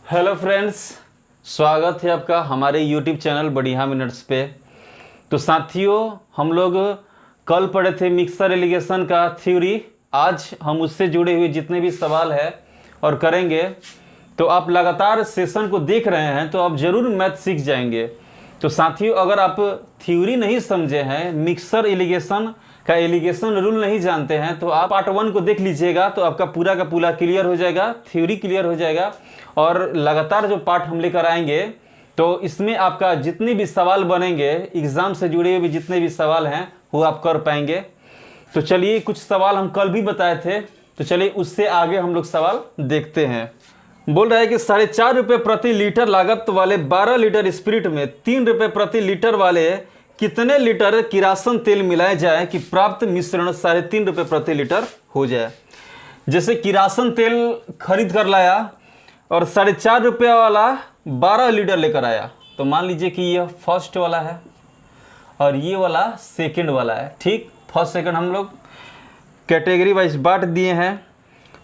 Hello friends, स्वागत है आपका हमारे यूट्यूब चैनल बढ़िया मिनट्स पे। तो साथियों, हम लोग कल पढ़े थे मिक्सर एलिगेशन का थ्योरी। आज हम उससे जुड़े हुए जितने भी सवाल है और करेंगे। तो आप लगातार सेशन को देख रहे हैं तो आप ज़रूर मैथ सीख जाएंगे। तो साथियों, अगर आप थ्योरी नहीं समझे हैं, मिक्सर एलिगेशन का एलिगेशन रूल नहीं जानते हैं, तो आप पार्ट 1 को देख लीजिएगा तो आपका पूरा का पूरा क्लियर हो जाएगा, थ्योरी क्लियर हो जाएगा। और लगातार जो पार्ट हम लेकर आएंगे तो इसमें आपका जितने भी सवाल बनेंगे, एग्ज़ाम से जुड़े हुए भी जितने भी सवाल हैं वो आप कर पाएंगे। तो चलिए, कुछ सवाल हम कल भी बताए थे, तो चलिए उससे आगे हम लोग सवाल देखते हैं। बोल रहा है कि 4.5 रुपये प्रति लीटर लागत वाले 12 लीटर स्पिरिट में 3 रुपये प्रति लीटर वाले कितने लीटर किरासन तेल मिलाए जाए कि प्राप्त मिश्रण 3.5 रुपये प्रति लीटर हो जाए। जैसे किरासन तेल खरीद कर लाया और 4.5 रुपये वाला 12 लीटर लेकर आया, तो मान लीजिए कि यह फर्स्ट वाला है और ये वाला सेकंड वाला है। ठीक, फर्स्ट सेकंड हम लोग कैटेगरी वाइज बांट दिए हैं।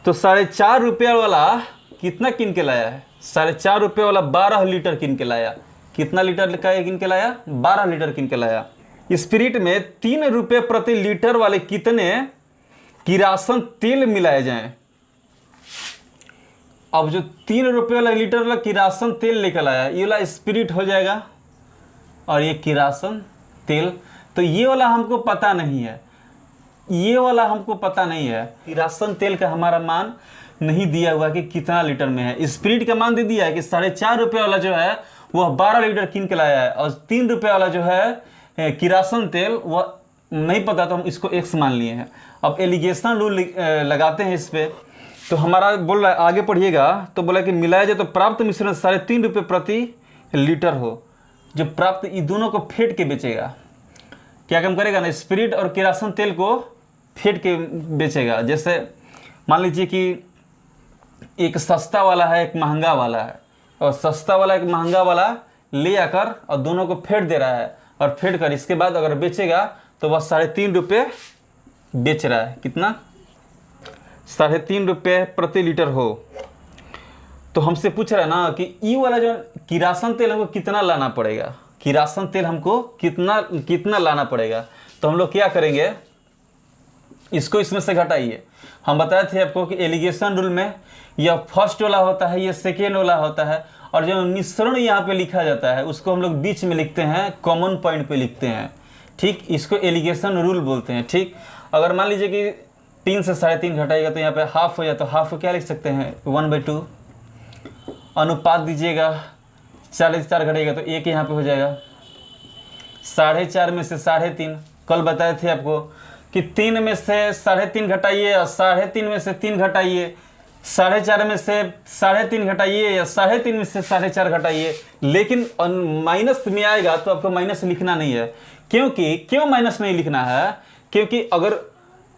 तो 4.5 रुपये वाला कितना किन के लाया है? 4.5 रुपये वाला 12 लीटर किन के लाया। कितना लीटर का किन के लाया? 12 लीटर किन के लाया। स्पिरिट में 3 रुपये प्रति लीटर वाले कितने किरासन तेल मिलाए जाएं। अब जो 3 रुपये वाला लीटर वाला किरासन तेल लेकर आया, ये वाला स्पिरिट हो जाएगा और ये किरासन तेल। तो ये वाला हमको पता नहीं है, ये वाला हमको पता नहीं है। किरासन तेल का हमारा मान नहीं दिया हुआ कि कितना लीटर में है। स्पिरिट का मान दे दिया है कि 4.5 रुपये वाला जो है वह 12 लीटर किन के लाया है, और 3 रुपये वाला जो है किरासन तेल वह नहीं पता, तो हम इसको एक्स मान लिए हैं। अब एलिगेशन रूल लगाते हैं इस पर। तो हमारा बोल रहा है, आगे पढ़िएगा, तो बोला कि मिलाया जाए तो प्राप्त मिश्रण 3.5 रुपये प्रति लीटर हो। जो प्राप्त, ये दोनों को फेंट के बेचेगा। क्या काम करेगा ना, स्पिरिट और किरासन तेल को फेंट के बेचेगा। जैसे मान लीजिए कि एक सस्ता वाला है, एक महंगा वाला है, और सस्ता वाला एक महंगा वाला ले आकर और दोनों को फेंट दे रहा है, और फेंट कर इसके बाद अगर बेचेगा तो वह 3.5 रुपये बेच रहा है। कितना? 3.5 रुपये प्रति लीटर हो। तो हमसे पूछ रहा है ना कि ई वाला जो किरासन तेल हमको कितना लाना पड़ेगा, किरासन तेल हमको कितना लाना पड़ेगा। तो हम लोग क्या करेंगे, इसको इसमें से घटाइए। हम बताए थे आपको कि एलिगेशन रूल में यह फर्स्ट वाला होता है, यह सेकेंड वाला होता है, और जो मिश्रण यहाँ पे लिखा जाता है उसको हम लोग बीच में लिखते हैं, कॉमन पॉइंट पे लिखते हैं। ठीक, इसको एलिगेशन रूल बोलते हैं। ठीक, अगर मान लीजिए कि 3 से 3.5 घटाएगा तो यहाँ पे हाफ हो जाए, तो हाफ को क्या लिख सकते हैं, 1/2। अनुपात दीजिएगा, 4 घटेगा तो 1 यहाँ पे हो जाएगा। 4.5 में से 3.5, कल बताए थे आपको कि 3 में से 3.5 घटाइए और 3.5 में से 3 घटाइए, 4.5 में से 3.5 घटाइए या 3.5 में से 4.5 घटाइए। लेकिन माइनस में आएगा तो आपको माइनस लिखना नहीं है। क्यों माइनस नहीं लिखना है? क्योंकि अगर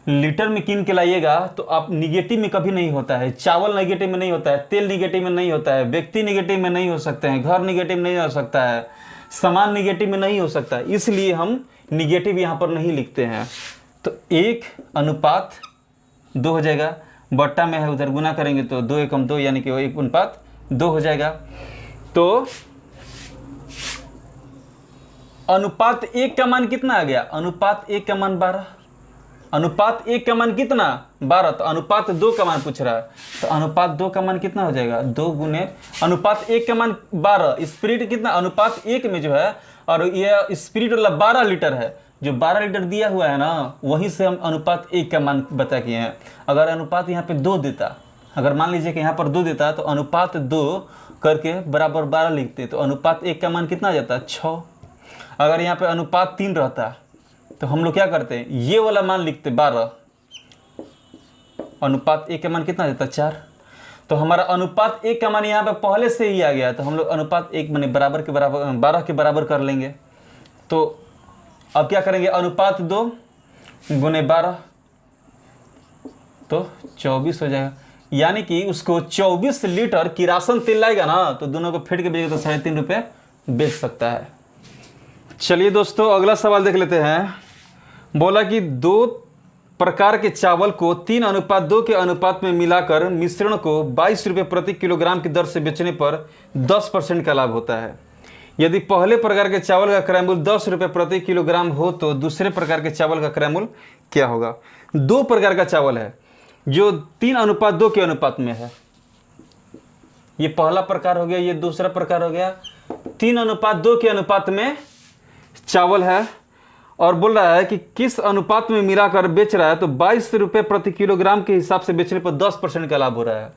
लीटर में किन के लाइएगा तो आप निगेटिव में कभी नहीं होता है। चावल निगेटिव में नहीं होता है, तेल निगेटिव में नहीं होता है, व्यक्ति निगेटिव में नहीं हो सकते हैं, घर निगेटिव में नहीं हो सकता है, सामान निगेटिव में नहीं हो सकता है, इसलिए हम निगेटिव यहाँ पर नहीं लिखते हैं। तो 1/2 हो जाएगा, बट्टा में है उधर गुना करेंगे तो 2 एकम 2 यानी कि 1/2 हो जाएगा। तो अनुपात 1 का मान कितना आ गया? अनुपात 1 का मान 12। अनुपात 1 का मान कितना? 12। तो अनुपात 2 का मान पूछ रहा है, तो अनुपात 2 का मान कितना हो जाएगा? 2 गुने अनुपात 1 का मान 12। स्पिरिट कितना? अनुपात 1 में जो है, और यह स्पिरिट वाला 12 लीटर है, जो 12 लीटर दिया हुआ है ना, वहीं से हम अनुपात 1 का मान बता किए हैं। अगर अनुपात यहाँ पे 2 देता, अगर मान लीजिए कि यहाँ पर 2 देता, तो अनुपात 2 करके बराबर 12 लिखते, तो अनुपात 1 का मान कितना आ जाता? 6। अगर यहाँ पे अनुपात 3 रहता तो हम लोग क्या करते हैं, ये वाला मान लिखते 12, अनुपात 1 का मान कितना आ जाता? 4। तो हमारा अनुपात 1 का मान यहाँ पे पहले से ही आ गया, तो हम लोग अनुपात 1 माने बराबर के बराबर 12 के बराबर कर लेंगे। तो अब क्या करेंगे, अनुपात 2 गुने 12 तो 24 हो जाएगा। यानी कि उसको 24 लीटर किरासन तेल लाएगा ना, तो दोनों को फेंट के बेचेगा तो 3.5 रुपये बेच सकता है। चलिए दोस्तों, अगला सवाल देख लेते हैं। बोला कि 2 प्रकार के चावल को 3:2 के अनुपात में मिलाकर मिश्रण को 22 रुपये प्रति किलोग्राम की दर से बेचने पर 10% का लाभ होता है। यदि पहले प्रकार के चावल का क्रय मूल्य 10 रुपये प्रति किलोग्राम हो तो दूसरे प्रकार के चावल का क्रय मूल्य क्या होगा। दो प्रकार का चावल है जो 3:2 के अनुपात में है। ये पहला प्रकार हो गया, ये दूसरा प्रकार हो गया। 3:2 के अनुपात में चावल है और बोल रहा है कि किस अनुपात में मिलाकर बेच रहा है, तो 22 रुपये प्रति किलोग्राम के हिसाब से बेचने पर 10% का लाभ हो रहा है।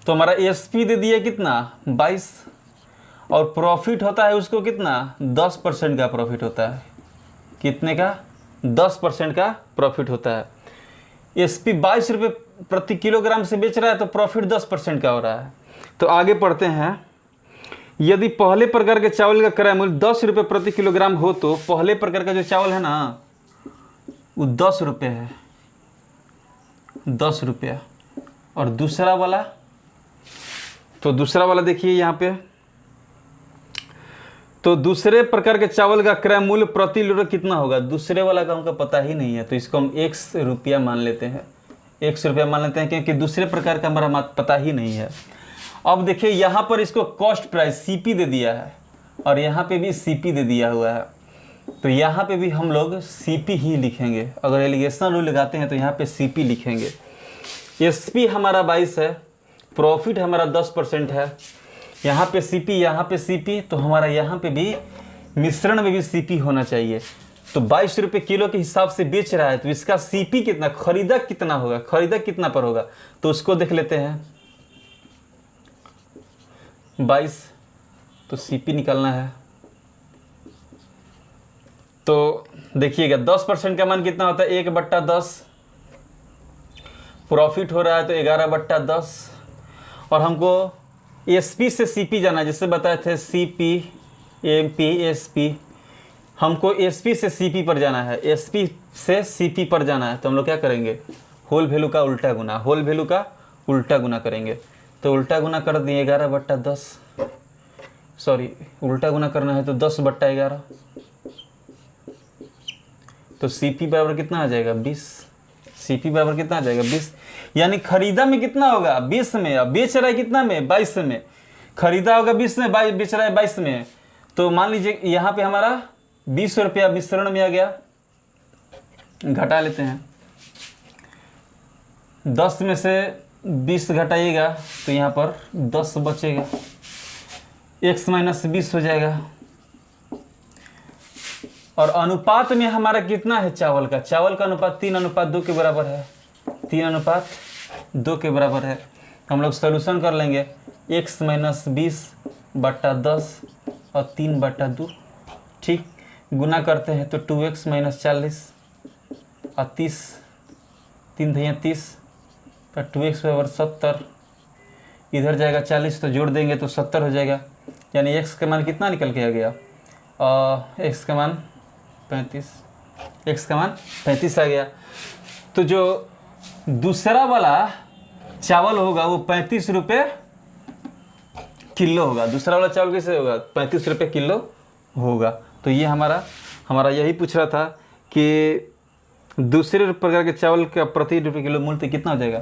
तो हमारा एसपी दे दिया कितना 22 और प्रॉफिट होता है उसको कितना 10% का प्रॉफिट होता है। कितने का 10% का प्रॉफिट होता है। एसपी 22 रुपये प्रति किलोग्राम से बेच रहा है तो प्रॉफिट 10% का हो रहा है। तो आगे पढ़ते हैं। यदि पहले प्रकार के चावल का क्रय मूल्य 10 रुपये प्रति किलोग्राम हो तो पहले प्रकार का जो चावल है ना वो 10 रुपये है, 10 रुपया। और दूसरा वाला, तो दूसरा वाला देखिए यहाँ पे, तो दूसरे प्रकार के चावल का क्रय मूल्य प्रति लीटर कितना होगा। दूसरे वाला का हमको पता ही नहीं है तो इसको हम 1 रुपया मान लेते हैं, 1 रुपया मान लेते हैं क्योंकि दूसरे प्रकार का हमारा पता ही नहीं है। अब देखिए यहाँ पर इसको कॉस्ट प्राइस सीपी दे दिया है और यहाँ पे भी सीपी दे दिया हुआ है, तो यहाँ पे भी हम लोग सीपी ही लिखेंगे। अगर एलिगेशन रूल लगाते हैं तो यहाँ पे सीपी लिखेंगे। एसपी हमारा 22 है, प्रॉफिट हमारा 10% है, यहाँ पे सीपी, तो हमारा यहाँ पे भी मिश्रण में भी सीपी होना चाहिए। तो 22 रुपये किलो के हिसाब से बेच रहा है तो इसका सीपी कितना, खरीदा कितना होगा, खरीदा कितना पर होगा, तो उसको देख लेते हैं। 22 तो सीपी निकालना है। तो देखिएगा 10% का मान कितना होता है 1/10, प्रॉफिट हो रहा है तो 11/10। और हमको एसपी से सीपी जाना है, जिससे बताए थे सीपी एमपी एसपी, हमको एसपी से सीपी पर जाना है, एसपी से सीपी पर जाना है। तो हम लोग क्या करेंगे, होल वैल्यू का उल्टा गुना, होल वैल्यू का उल्टा गुना करेंगे। तो उल्टा गुना कर दिए 11/10, सॉरी उल्टा गुना करना है तो 10/11, तो सीपी बराबर कितना आ जाएगा 20, सीपी बराबर कितना आ जाएगा 20। यानी खरीदा में कितना होगा 20 में, अब बेच रहा है कितना में 22 में, खरीदा होगा 20 में, बेच रहा है 22 में। तो मान लीजिए यहाँ पे हमारा 20 रुपया मिश्रण में आ गया, घटा लेते हैं। 10 में से 20 घटाइएगा तो यहाँ पर 10 बचेगा, x - 20 हो जाएगा। और अनुपात में हमारा कितना है चावल का अनुपात 3:2 के बराबर है, 3:2 के बराबर है। हम लोग सॉल्यूशन कर लेंगे, x - 20/10 और 3/2, ठीक। गुना करते हैं तो 2x - 40 और 30, 3 × 30 तो 2x बराबर 70, इधर जाएगा 40 तो जोड़ देंगे तो 70 हो जाएगा। यानी x का मान कितना निकल के आ गया, x का मान 35, x का मान 35 आ गया। तो जो दूसरा वाला चावल होगा वो 35 रुपये किलो होगा। दूसरा वाला चावल कैसे होगा 35 रुपये किलो होगा। तो ये हमारा यही पूछ रहा था कि दूसरे प्रकार के चावल का प्रति रुपये किलो मूल्य कितना हो जाएगा,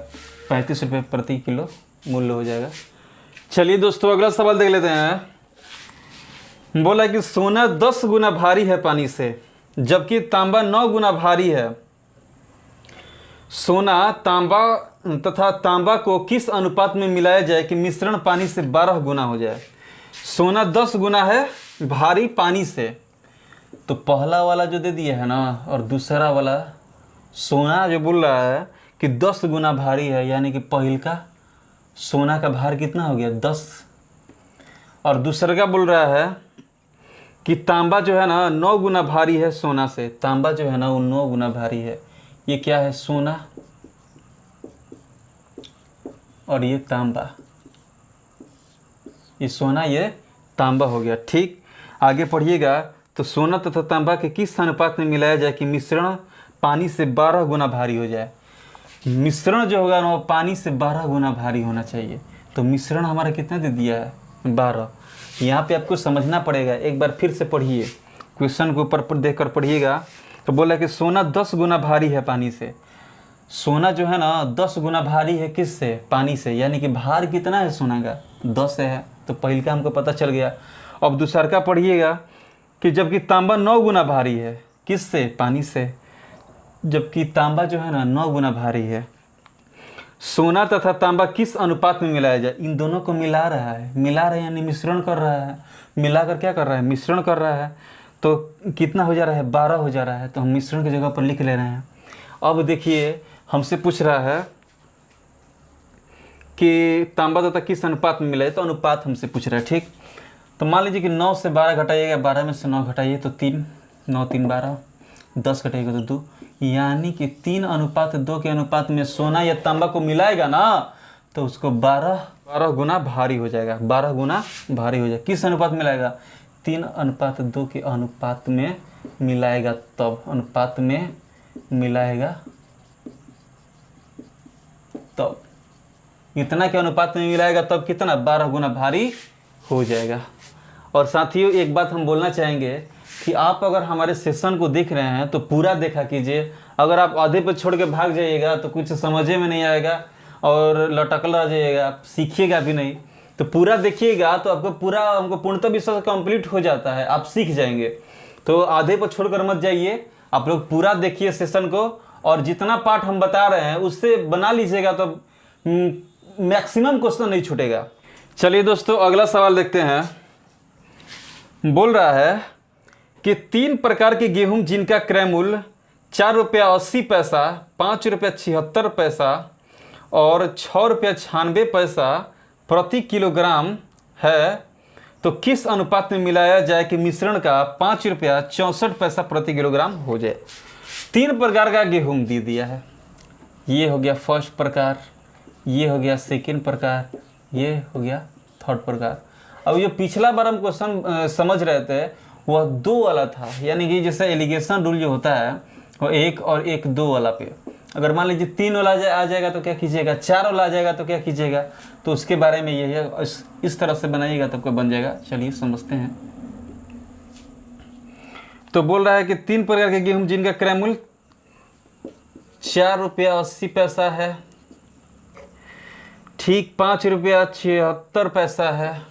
35 रुपये प्रति किलो मूल्य हो जाएगा। चलिए दोस्तों अगला सवाल देख लेते हैं। बोला कि सोना 10 गुना भारी है पानी से, जबकि तांबा 9 गुना भारी है। सोना तांबा तथा तांबा को किस अनुपात में मिलाया जाए कि मिश्रण पानी से 12 गुना हो जाए। सोना 10 गुना है भारी पानी से, तो पहला वाला जो दे दिया है ना, और दूसरा वाला सोना जो बोल रहा है कि 10 गुना भारी है, यानी कि पहल का सोना का भार कितना हो गया 10, और दूसरा का बोल रहा है कि तांबा जो है ना 9 गुना भारी है सोना से। तांबा जो है ना वो 9 गुना भारी है। ये क्या है, सोना और ये तांबा, ये सोना ये तांबा हो गया, ठीक। आगे पढ़िएगा। तो सोना तथा तांबा के किस अनुपात में मिलाया जाए कि मिश्रण पानी से 12 गुना भारी हो जाए। मिश्रण जो होगा ना वो पानी से 12 गुना भारी होना चाहिए। तो मिश्रण हमारा कितना दे दिया है 12। यहाँ पे आपको समझना पड़ेगा, एक बार फिर से पढ़िए, क्वेश्चन के ऊपर देख कर पढ़िएगा। तो बोला कि सोना 10 गुना भारी है पानी से। सोना जो है ना 10 गुना भारी है किससे? पानी से। यानी कि भार कितना है सोना का? 10 है। तो पहले का हमको पता चल गया। अब दूसरा का पढ़िएगा कि जबकि तांबा 9 गुना भारी है किससे? पानी से। जबकि तांबा जो है ना 9 गुना भारी है। सोना तथा तांबा किस अनुपात में मिलाया जाए? इन दोनों को मिला रहा है। मिला रहा है यानी मिश्रण कर रहा है। मिलाकर क्या कर रहा है? मिश्रण कर रहा है। तो कितना हो जा रहा है? 12 हो जा रहा है। तो हम मिश्रण की जगह पर लिख ले रहे हैं। अब देखिए हमसे पूछ रहा है कि तांबा तथा किस अनुपात में मिलाए, तो अनुपात हमसे पूछ रहा है। ठीक, तो मान लीजिए कि 9 से 12 घटाइएगा, 12 में से 9 घटाइए तो 3, 9 3 12, 10 घटाइएगा तो 2, यानी कि 3:2 के अनुपात में सोना या तांबा को मिलाएगा ना तो उसको 12 गुना भारी हो जाएगा। 12 गुना भारी हो जाएगा। किस अनुपात में मिलाएगा? 3:2 के अनुपात में मिलाएगा। तब अनुपात में मिलाएगा तब इतना के अनुपात में मिलाएगा तब कितना? 12 गुना भारी हो जाएगा। और साथियों एक बात हम बोलना चाहेंगे कि आप अगर हमारे सेशन को देख रहे हैं तो पूरा देखा कीजिए। अगर आप आधे पर छोड़ के भाग जाइएगा तो कुछ समझे में नहीं आएगा और लटकल रह जाइएगा, आप सीखिएगा भी नहीं। तो पूरा देखिएगा तो आपको पूरा हमको पूर्णतः विश्वास कंप्लीट हो जाता है, आप सीख जाएंगे। तो आधे पर छोड़कर मत जाइए, आप लोग पूरा देखिए सेशन को, और जितना पार्ट हम बता रहे हैं उससे बना लीजिएगा तो मैक्सिमम क्वेश्चन नहीं छूटेगा। चलिए दोस्तों अगला सवाल देखते हैं। बोल रहा है कि 3 प्रकार के गेहूं जिनका क्रय मूल्य 4 रुपया 80 पैसा, 5 रुपया 76 पैसा और 6 रुपया 96 पैसा प्रति किलोग्राम है, तो किस अनुपात में मिलाया जाए कि मिश्रण का 5 रुपया 64 पैसा प्रति किलोग्राम हो जाए। 3 प्रकार का गेहूं दे दिया है। ये हो गया फर्स्ट प्रकार, ये हो गया सेकंड प्रकार, ये हो गया थर्ड प्रकार। अब ये पिछला बार हम क्वेश्चन समझ रहे थे वह 2 वाला था, यानी कि जैसे एलिगेशन रूल जो होता है वो 1 और 1 2 वाला पे। अगर मान लीजिए 3 वाला आ जाएगा तो क्या कीजिएगा, 4 वाला आ जाएगा तो क्या कीजिएगा, तो उसके बारे में यही है, इस तरह से बनाइएगा तब कोई बन जाएगा। चलिए समझते हैं। तो बोल रहा है कि 3 प्रकार के गेहूं जिनका क्रय मूल्य 4 रुपया 80 पैसा है, ठीक 5 रुपया 76 पैसा है,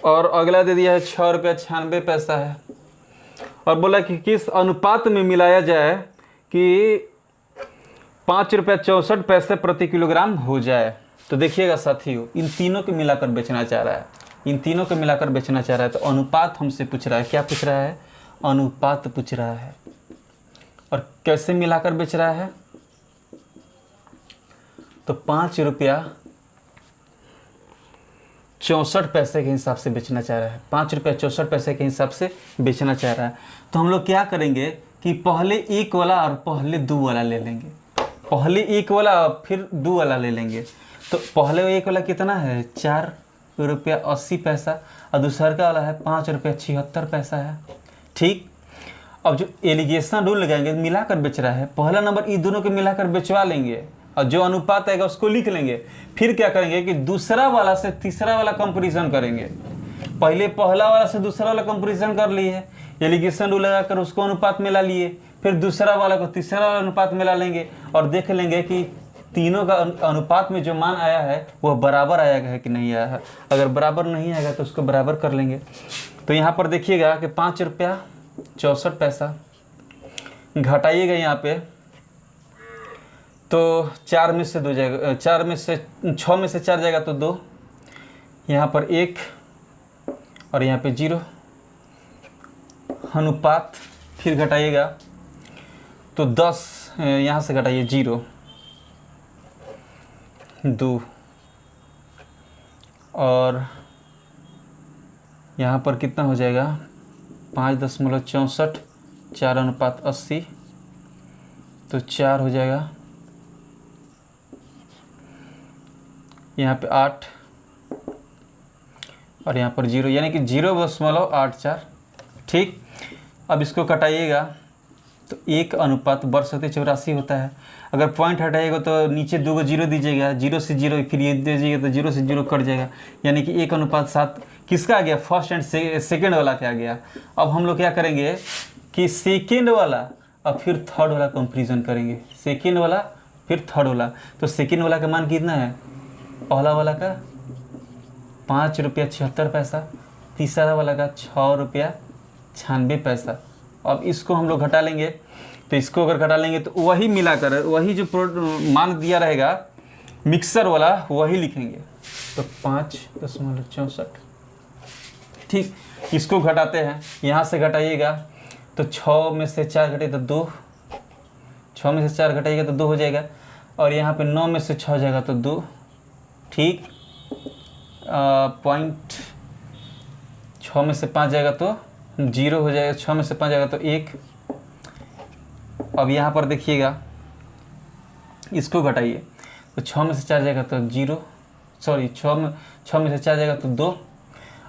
और अगला दे दिया है 6 रुपया 96 पैसा है। और बोला कि किस अनुपात में मिलाया जाए कि 5 रुपया 64 पैसे प्रति किलोग्राम हो जाए। तो देखिएगा साथियों इन तीनों को मिलाकर बेचना चाह रहा है, इन तीनों को मिलाकर बेचना चाह रहा है। तो अनुपात हमसे पूछ रहा है। क्या पूछ रहा है? अनुपात पूछ रहा है। और कैसे मिलाकर बेच रहा है? तो 5 रुपया 64 पैसे के हिसाब से बेचना चाह रहा है। 5 रुपया 64 पैसे के हिसाब से बेचना चाह रहा है। तो हम लोग क्या करेंगे कि पहले 1 वाला और पहले 2 वाला ले लेंगे। पहले 1 वाला और फिर 2 वाला ले लेंगे। तो पहले 1 वाला कितना है? 4 रुपया 80 पैसा, और दूसरा का वाला है 5 रुपया 76 पैसा है। ठीक, अब जो एलिगेशन रूल लगाएंगे मिलाकर बेच रहा है, पहला नंबर इन दोनों को मिलाकर बेचवा लेंगे और जो अनुपात आएगा उसको लिख लेंगे। फिर क्या करेंगे कि दूसरा वाला से तीसरा वाला कंपैरिजन करेंगे। पहले पहला वाला से दूसरा वाला कंपैरिजन कर लिए, एलिगेशन रूल लगाकर उसको अनुपात में ला लिए, फिर दूसरा वाला को तीसरा वाला अनुपात में ला लेंगे और देख लेंगे कि तीनों का अनुपात में जो मान आया है वह बराबर आया है कि नहीं आया है। अगर बराबर नहीं आएगा तो उसको बराबर कर लेंगे। तो यहाँ पर देखिएगा कि 5 रुपया 64 पैसा घटाइएगा यहाँ पे, तो 4 में से 2 जाएगा, 4 में से 6 में से 4 जाएगा तो 2, यहाँ पर 1 और यहाँ पे 0 अनुपात। फिर घटाइएगा तो 10, यहाँ से घटाइए 0 2 और यहाँ पर कितना हो जाएगा 5.64, 4:80, तो 4 हो जाएगा, यहाँ पे 8 और यहाँ पर 0, यानी कि 0.84। ठीक, अब इसको कटाइएगा तो 1 अनुपात 82 84 होता है। अगर पॉइंट हटाएगा तो नीचे 2 जीरो दीजिएगा, 0 से 0 फिर ये दीजिएगा तो 0 से 0 कट जाएगा, यानी कि 1:7 किसका आ गया, फर्स्ट एंड सेकेंड वाला क्या आ गया। अब हम लोग क्या करेंगे कि सेकेंड वाला और फिर थर्ड वाला कंपेरिजन करेंगे, सेकेंड वाला फिर थर्ड वाला। तो सेकेंड वाला का मान कितना है, पहला वाला का 5 रुपया 76 पैसा, तीसरा वाला का 6 रुपया 96 पैसा। अब इसको हम लोग घटा लेंगे, तो इसको अगर घटा लेंगे तो वही मिलाकर वही जो मान दिया रहेगा मिक्सर वाला वही लिखेंगे, तो 5.64। ठीक, इसको घटाते हैं, यहाँ से घटाइएगा तो 6 में से 4 घटे तो 2, 6 में से 4 घटाइएगा तो 2 हो जाएगा, और यहाँ पे 9 में से 6 जाएगा तो 2। ठीक, पॉइंट 6 में से 5 जाएगा तो 0 हो जाएगा, 6 में से 5 जाएगा तो 1। अब यहाँ पर देखिएगा, इसको घटाइए तो 6 में से 4 जाएगा तो 0, सॉरी 6 में से 4 जाएगा तो 2,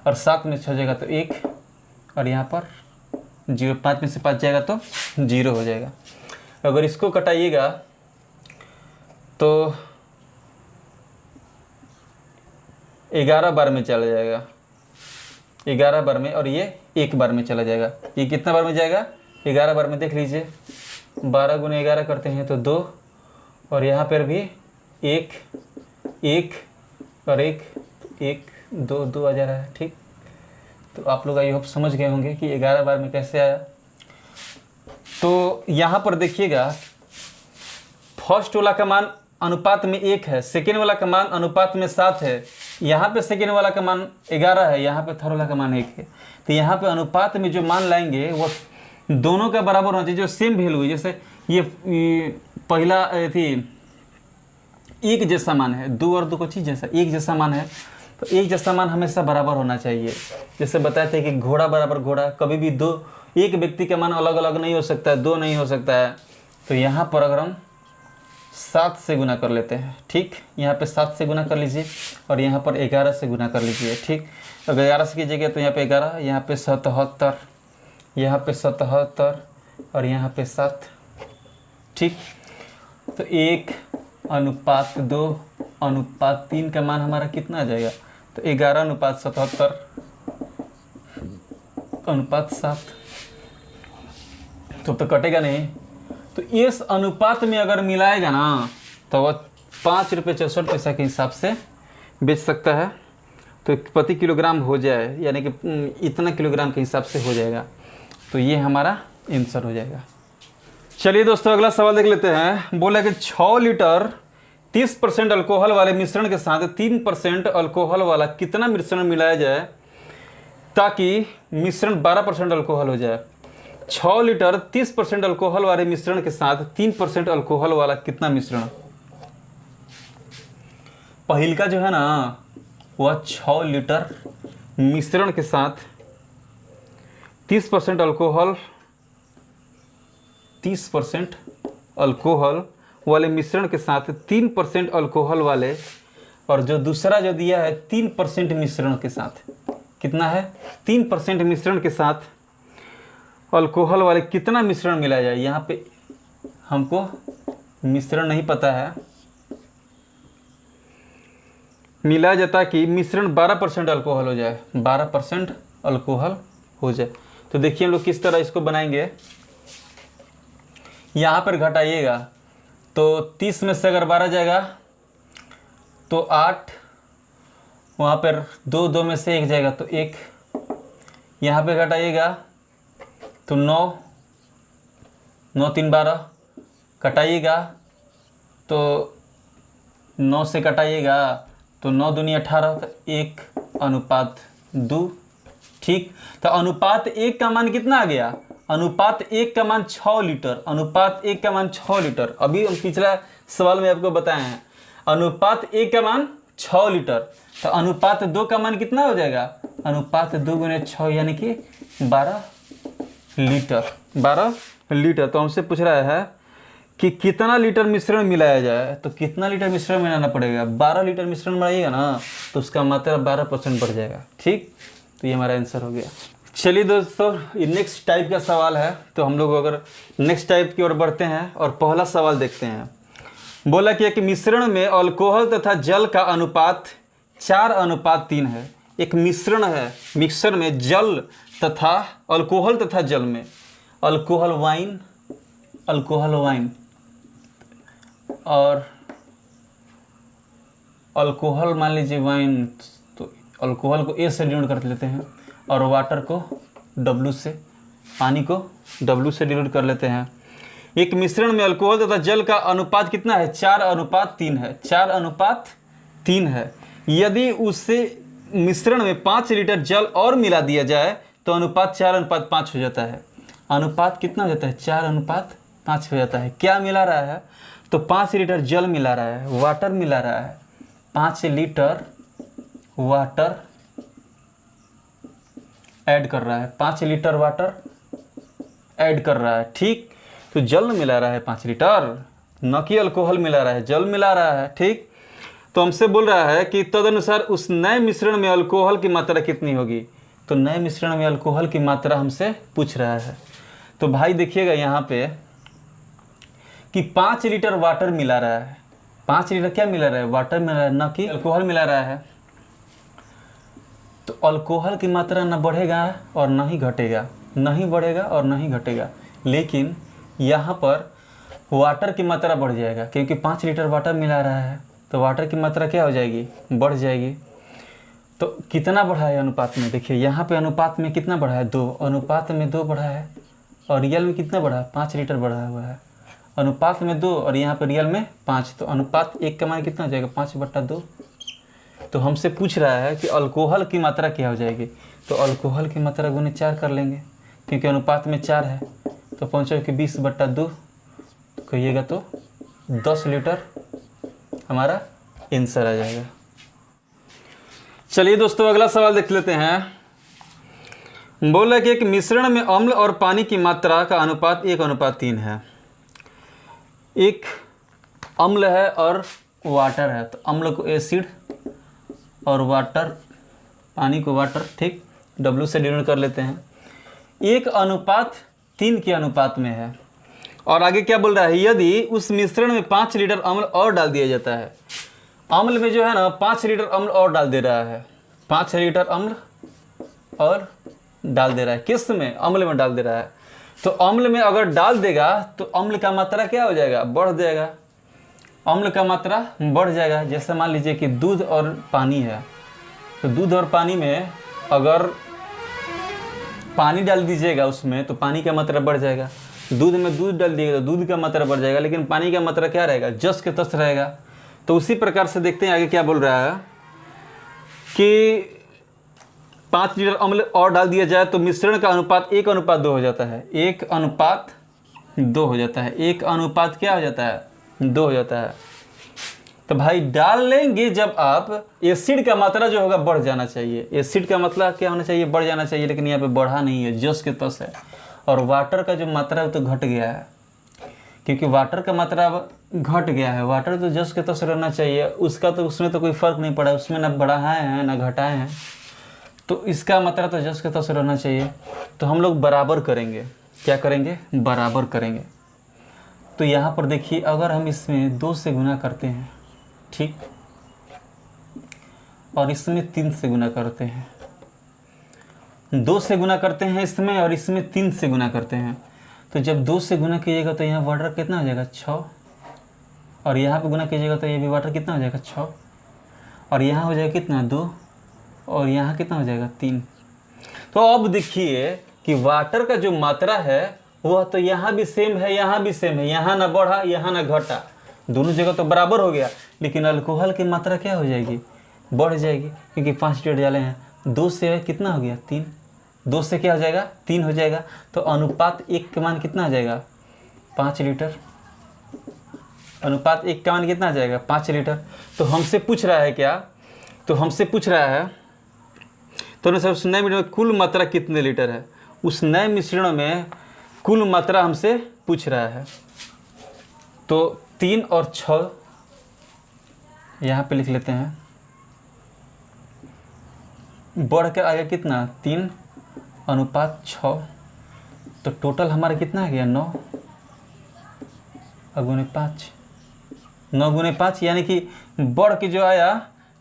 और 7 में से 6 जाएगा तो 1, और यहाँ पर 0, 5 में से 5 जाएगा तो 0 हो जाएगा। अगर इसको घटाइएगा तो 11 बार में चला जाएगा, 11 बार में, और ये 1 बार में चला जाएगा। ये कितना बार में जाएगा, 11 बार में। देख लीजिए 12 × 11 करते हैं तो 2, और यहाँ पर भी 1 1 और 1 1 2 2 आ जा रहा है। ठीक, तो आप लोग आई होप समझ गए होंगे कि 11 बार में कैसे आया। तो यहाँ पर देखिएगा, फर्स्ट वाला का मान अनुपात में 1 है, सेकेंड वाला का मान अनुपात में 7 है, यहाँ पे सेकेंड वाला का मान 11 है, यहाँ पे थर्ड वाला का मान 1 है। तो यहाँ पे अनुपात में जो मान लाएंगे वो दोनों का बराबर होना चाहिए, जो सेम वैल्यू है। जैसे ये पहला थी एक जैसा मान है, 2 और 2 को चीज़ जैसा एक जैसा मान है, तो एक जैसा मान हमेशा बराबर होना चाहिए। जैसे बताए थे कि घोड़ा बराबर घोड़ा, कभी भी एक व्यक्ति का मान अलग अलग नहीं हो सकता है, 2 नहीं हो सकता है। तो यहाँ पर अगर हम 7 से गुना कर लेते हैं, ठीक, यहाँ पे 7 से गुना कर लीजिए, और यहाँ पर 11 से गुना कर लीजिए। ठीक, अगर 11 से कीजिएगा तो यहाँ पे 11, यहाँ पे 77, यहाँ पे 77, और यहाँ पे 7। ठीक, तो 1:2:3 का मान हमारा कितना आ जाएगा, तो 11:77:7। तो कटेगा नहीं। तो इस अनुपात में अगर मिलाएगा ना तो वह 5 रुपये 64 पैसा के हिसाब से बेच सकता है, तो प्रति किलोग्राम हो जाए, यानी कि इतना किलोग्राम के हिसाब से हो जाएगा। तो ये हमारा आंसर हो जाएगा। चलिए दोस्तों, अगला सवाल देख लेते हैं। बोला कि 6 लीटर 30% अल्कोहल वाले मिश्रण के साथ 3% अल्कोहल वाला कितना मिश्रण मिलाया जाए ताकि मिश्रण 12% अल्कोहल हो जाए। 6 लीटर 30% अल्कोहल वाले मिश्रण के साथ 3% अल्कोहल वाला कितना मिश्रण। पहिल का जो है ना वह 6 लीटर मिश्रण के साथ 30% अल्कोहल वाले मिश्रण के साथ 3% अल्कोहल वाले, और जो दूसरा जो दिया है 3% मिश्रण के साथ, कितना है 3% मिश्रण के साथ अल्कोहल वाले कितना मिश्रण मिलाया जाए। यहाँ पे हमको मिश्रण नहीं पता है, मिलाया जाता कि मिश्रण 12% अल्कोहल हो जाए, 12% अल्कोहल हो जाए। तो देखिए हम लोग किस तरह इसको बनाएंगे। यहाँ पर घटाइएगा तो 30 में से अगर 12 जाएगा तो 8, वहाँ पर 2 में से 1 जाएगा तो 1, यहाँ पे घटाइएगा तो 9 3 12, कटाइएगा तो 9 से कटाइएगा तो 9 दूनी 18, तो 1:2। ठीक, तो अनुपात 1 का मान कितना आ गया, अनुपात 1 का मान 6 लीटर, अनुपात 1 का मान 6 लीटर। अभी हम पिछला सवाल में आपको बताए हैं अनुपात 1 का मान 6 लीटर, तो अनुपात 2 का मान कितना हो जाएगा, अनुपात 2 × 6 यानी कि 12 लीटर। 12 लीटर। तो हमसे पूछ रहा है कि कितना लीटर मिश्रण मिलाया जाए, तो कितना लीटर मिश्रण मिलाना पड़ेगा, 12 लीटर मिश्रण मिलाइएगा ना तो उसका मात्रा 12% बढ़ जाएगा। ठीक, तो ये हमारा आंसर हो गया। चलिए दोस्तों, ये नेक्स्ट टाइप का सवाल है, तो हम लोग अगर नेक्स्ट टाइप की ओर बढ़ते हैं और पहला सवाल देखते हैं। बोला कि एक मिश्रण में अल्कोहल तथा जल का अनुपात 4:3 है। एक मिश्रण है, मिक्सर में जल तथा अल्कोहल तथा जल में अल्कोहल वाइन और अल्कोहल मान लीजिए वाइन, तो अल्कोहल को ए से डिनोट कर लेते हैं और वाटर को W से, पानी को W से डिनोट कर लेते हैं। एक मिश्रण में अल्कोहल तथा जल का अनुपात कितना है? 4:3 है। 4:3 है। यदि उससे मिश्रण में 5 लीटर जल और मिला दिया जाए तो अनुपात 4:5 हो जाता है। अनुपात कितना हो जाता है? 4:5 हो जाता है। क्या मिला रहा है? तो 5 लीटर जल मिला रहा है, वाटर मिला रहा है। 5 लीटर वाटर ऐड कर रहा है, 5 लीटर वाटर ऐड कर रहा है, ठीक। तो जल मिला रहा है 5 लीटर, न कि अल्कोहल मिला रहा है, जल मिला रहा है, ठीक। तो हमसे बोल रहा है कि तदनुसार उस नए मिश्रण में अल्कोहल की मात्रा कितनी होगी। तो नए मिश्रण में अल्कोहल की मात्रा हमसे पूछ रहा है। तो भाई देखिएगा यहाँ पे कि 5 लीटर वाटर मिला रहा है। 5 लीटर क्या मिला रहा है? वाटर मिला रहा है, न कि अल्कोहल मिला रहा है। तो अल्कोहल की मात्रा न बढ़ेगा और न ही घटेगा, नहीं बढ़ेगा और नहीं घटेगा। लेकिन यहाँ पर वाटर की मात्रा बढ़ जाएगा, क्योंकि 5 लीटर वाटर मिला रहा है तो वाटर की मात्रा क्या हो जाएगी? बढ़ जाएगी। तो कितना बढ़ा है अनुपात में? देखिए यहाँ पे अनुपात में कितना बढ़ा है? 2। अनुपात में 2 बढ़ा है और रियल में कितना बढ़ा है? 5 लीटर बढ़ा हुआ है। अनुपात में 2 और यहाँ पर रियल में 5, तो अनुपात 1 का मान कितना हो जाएगा? 5/2। तो हमसे पूछ रहा है कि अल्कोहल की मात्रा क्या हो जाएगी। तो अल्कोहल की मात्रा गुने 4 कर लेंगे, क्योंकि अनुपात में 4 है। तो पहुँचो कि 20/2 कहिएगा तो 10 लीटर हमारा आंसर आ जाएगा। चलिए दोस्तों अगला सवाल देख लेते हैं। बोला कि एक मिश्रण में अम्ल और पानी की मात्रा का अनुपात 1:3 है। एक अम्ल है और वाटर है, तो अम्ल को एसिड और वाटर, पानी को वाटर, ठीक, W से डिनोट कर लेते हैं। 1:3 के अनुपात में है। और आगे क्या बोल रहा है? यदि उस मिश्रण में 5 लीटर अम्ल और डाल दिया जाता है। अम्ल में जो है ना 5 लीटर अम्ल और डाल दे रहा है, 5 लीटर अम्ल और डाल दे रहा है। किस में? अम्ल में डाल दे रहा है। तो अम्ल में अगर डाल देगा तो अम्ल का मात्रा क्या हो जाएगा? बढ़ जाएगा। अम्ल का मात्रा बढ़ जाएगा। जैसे मान लीजिए कि दूध और पानी है, तो दूध और पानी में अगर पानी डाल दीजिएगा उसमें तो पानी का मात्रा बढ़ जाएगा। दूध में दूध डाल दिएगा तो दूध का मात्रा बढ़ जाएगा, लेकिन पानी का मात्रा क्या रहेगा? जस के तस रहेगा। तो उसी प्रकार से देखते हैं आगे क्या बोल रहा है कि 5 लीटर अम्ल और डाल दिया जाए तो मिश्रण का अनुपात 1:2 हो जाता है। 1:2 हो जाता है। 1 अनुपात क्या हो जाता है? 2 हो जाता है। तो भाई डाल लेंगे जब आप, एसिड का मात्रा जो होगा बढ़ जाना चाहिए। एसिड का मतलब क्या होना चाहिए? बढ़ जाना चाहिए, लेकिन यहाँ पे बढ़ा नहीं है, जस के तस है। और वाटर का जो मात्रा है तो घट गया है, क्योंकि वाटर का मात्रा अब घट गया है। वाटर तो जस के तस रहना चाहिए, उसका तो उसमें तो कोई फर्क नहीं पड़ा, उसमें ना बढ़ाए हैं ना घटाए हैं, तो इसका मात्रा तो जस के तस रहना चाहिए। तो हम लोग बराबर करेंगे। क्या करेंगे? बराबर करेंगे। तो यहाँ पर देखिए अगर हम इसमें 2 से गुना करते हैं, ठीक, और इसमें 3 से गुना करते हैं, 2 से गुना करते हैं इसमें और इसमें 3 से गुना करते हैं, तो जब 2 से गुना कीजिएगा तो यहाँ वाटर कितना हो जाएगा? 6, और यहाँ पे गुना कीजिएगा तो ये भी वाटर कितना हो जाएगा? 6, और यहाँ हो जाएगा कितना? 2, और यहाँ कितना हो जाएगा? 3। तो अब देखिए कि वाटर का जो मात्रा है वह तो यहाँ भी सेम है, यहाँ भी सेम है, यहाँ ना बढ़ा यहाँ ना घटा, दोनों जगह तो बराबर हो गया। लेकिन अल्कोहल की मात्रा क्या हो जाएगी? बढ़ जाएगी, क्योंकि 5 लीटर डाले हैं। 2 से कितना हो गया? 3। 2 से क्या हो जाएगा? 3 हो जाएगा। तो अनुपात 1 का मान कितना आ जाएगा? 5 लीटर। अनुपात 1 का मान कितना आ जाएगा? 5 लीटर। तो हमसे पूछ रहा है क्या? तो हमसे पूछ रहा है तो उस नए मिश्रण में कुल मात्रा कितने लीटर है? उस नए मिश्रण में कुल मात्रा हमसे पूछ रहा है। तो 3 और 6 यहाँ पे लिख लेते हैं। बढ़ कर आ गया कितना? 3 अनुपात 6। तो टोटल हमारा कितना आ गया? 9 अगुने 5। 9 गुने 5 यानी कि बढ़ के जो आया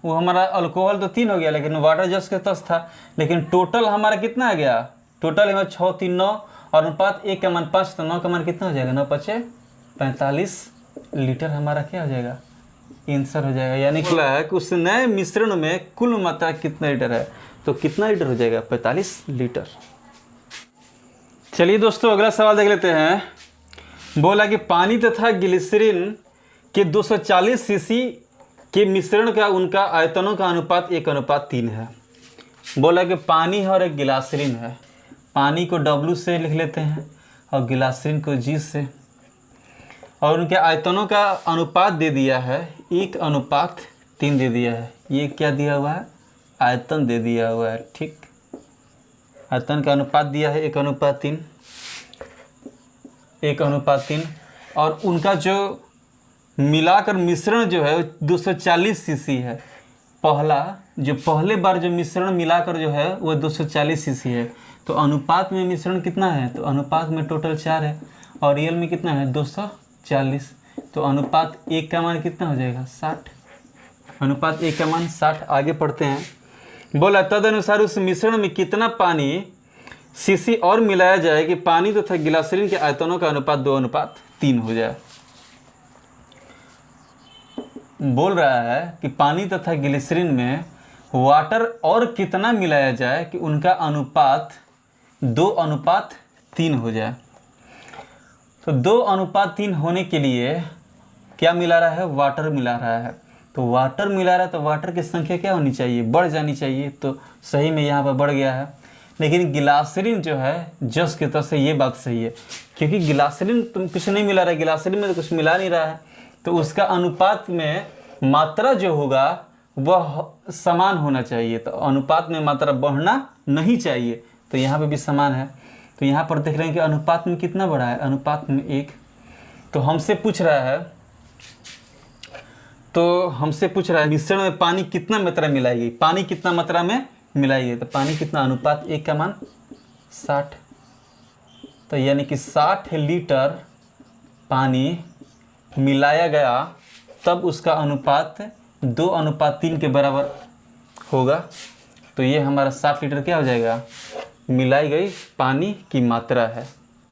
वो हमारा अल्कोहल तो 3 हो गया, लेकिन वाटर जस्ट के 10 था, लेकिन टोटल हमारा कितना आ गया, टोटल हमारा 6 3 9 और अनुपात 1 का मान 5, तो 9 का मान कितना हो जाएगा, 9 5 45 लीटर हमारा क्या हो जाएगा, आंसर हो जाएगा। यानी कि है कि उस नए मिश्रण में कुल मात्रा कितना लीटर है, तो कितना लीटर हो जाएगा, 45 लीटर। चलिए दोस्तों अगला सवाल देख लेते हैं। बोला कि पानी तथा ग्लिसरीन के 240 सीसी के मिश्रण का उनका आयतनों का अनुपात 1:3 है। बोला कि पानी है और एक ग्लिसरीन है। पानी को W से लिख लेते हैं और ग्लिसरीन को G से, और उनके आयतनों का अनुपात दे दिया है 1:3 दे दिया है। ये क्या दिया हुआ है, आयतन दे दिया हुआ है। ठीक, आयतन का अनुपात दिया है 1:3, 1:3, और उनका जो मिलाकर मिश्रण जो है 240 सीसी है। पहले बार जो मिश्रण मिलाकर जो है वो 240 सीसी है। तो अनुपात में मिश्रण कितना है, तो अनुपात में टोटल 4 है और रियल में कितना है 240। तो अनुपात 1 का मान कितना हो जाएगा 60। अनुपात 1 का मान 60। आगे पढ़ते हैं। बोला तदनुसार उस मिश्रण में कितना पानी सीसी और मिलाया जाए कि पानी तथा ग्लिसरीन के आयतनों का अनुपात 2:3 हो जाए। बोल रहा है कि पानी तथा ग्लिसरीन में वाटर और कितना मिलाया जाए कि उनका अनुपात 2:3 हो जाए। तो 2:3 होने के लिए क्या मिला रहा है, वाटर मिला रहा है। तो वाटर मिला रहा है तो वाटर की संख्या क्या होनी चाहिए, बढ़ जानी चाहिए। तो सही में यहाँ पर बढ़ गया है। लेकिन ग्लिसरीन जो है जस की तरह से ये बात सही है, क्योंकि ग्लिसरीन तुम कुछ नहीं मिला रहा है, ग्लिसरीन में तो कुछ मिला नहीं रहा है, तो उसका अनुपात में मात्रा जो होगा वह समान होना चाहिए। तो अनुपात में मात्रा बढ़ना नहीं चाहिए, तो यहाँ पे भी समान है। तो यहाँ पर देख रहे हैं कि अनुपात में कितना बढ़ा है, अनुपात में 1। तो हमसे पूछ रहा है मिश्रण में पानी कितना मात्रा मिलाएगी, पानी कितना मात्रा में मिलाइए। तो पानी कितना, अनुपात 1 का मान 60। तो यानी कि 60 लीटर पानी मिलाया गया, तब उसका अनुपात 2:3 के बराबर होगा। तो ये हमारा 60 लीटर क्या हो जाएगा, मिलाई गई पानी की मात्रा है।